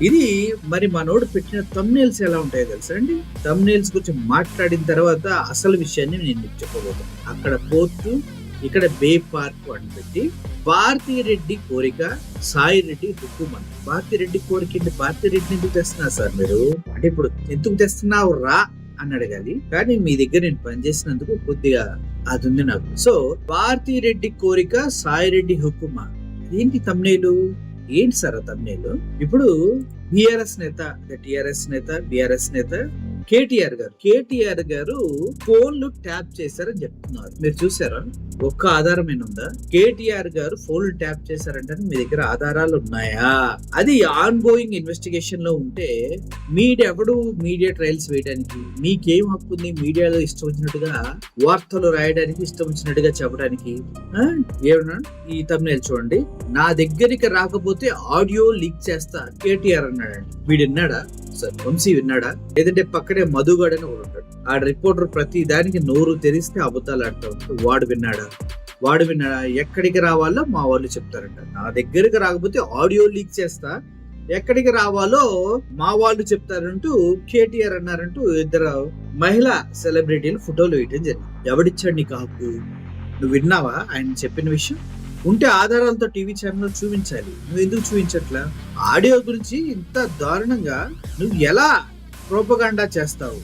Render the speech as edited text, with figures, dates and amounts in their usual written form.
ఇది మరి మనోడు పెట్టిన థంబ్నెయిల్స్ ఎలా ఉంటాయో తెలుసా అండి? థంబ్నెయిల్స్ గురించి మాట్లాడిన తర్వాత అసలు విషయాన్ని నేను మీకు చెప్పబోతాను. అక్కడ పోర్టు, ఇక్కడ బే పార్క్ అని పెట్టి భారతీ రెడ్డి కోరిక, సాయి రెడ్డి హుకుమన్. భారతీ రెడ్డి కోరిక ఏంటి? భారతీ రెడ్డిని ఎందుకు తెస్తున్నారు సార్ మీరు? అంటే ఇప్పుడు ఎందుకు తెస్తున్నావు రా అని అడగాలి. కానీ మీ దగ్గర నేను పనిచేసినందుకు కొద్దిగా అది ఉంది నాకు. సో భారతీ రెడ్డి కోరిక, సాయి రెడ్డి హుకుమా ఏంటి తమ్నేలు? ఏంటి సార్ ఆ తమ్నేలు? ఇప్పుడు బిఆర్ఎస్ నేత, టిఆర్ఎస్ నేత, బిఆర్ఎస్ నేత కేటీఆర్ గారు ఫోన్లు ట్యాప్ చేశారని చెప్తున్నారు. మీరు చూసారా? ఒక్క ఆధారమైన ఉందా? కేటీఆర్ గారు ఫోన్లు ట్యాప్ చేశారంటే మీ దగ్గర ఆధారాలు ఉన్నాయా? అది ఆన్ గోయింగ్ ఇన్వెస్టిగేషన్ లో ఉంటే మీడియా ట్రయల్స్ వేయడానికి మీకేం హక్కు ఉంది? మీడియాలో ఇష్టం వచ్చినట్టుగా వార్తలు రాయడానికి, ఇష్టం వచ్చినట్టుగా చెప్పడానికి. ఏమన్నా ఈ తమ్నేల్ చూడండి. నా దగ్గరికి రాకపోతే ఆడియో లీక్ చేస్తా కేటీఆర్ అన్నాడండి. వీడు విన్నాడా సార్? వంశీ విన్నాడా? లేదంటే పక్కనే మధుగాడు అని ఒకడు ఉంటాడు. ఆ రిపోర్టర్ ప్రతి దానికి నోరు తెరిస్తే అబద్ధాలు ఆడుతూ ఉంటాడు. వాడు విన్నాడా? ఎక్కడికి రావాలో మా వాళ్ళు చెప్తారంట. నా దగ్గరికి రాకపోతే ఆడియో లీక్ చేస్తా, ఎక్కడికి రావాలో మా వాళ్ళు చెప్తారంటూ కేటీఆర్ అన్నారంటూ ఇద్దరు మహిళా సెలబ్రిటీలు ఫోటోలు వేయటం జరిగింది. ఎవడిచ్చాడు నీకు హక్కు? నువ్వు విన్నావా ఆయన చెప్పిన విషయం? ఉంటే ఆధారాలతో టీవీ ఛానల్ చూపించాలి. నువ్వు ఎందుకు చూపించట్లా? ఆడియో గురించి ఇంత దారుణంగా నువ్వు ఎలా ప్రోపగాండా చేస్తావు?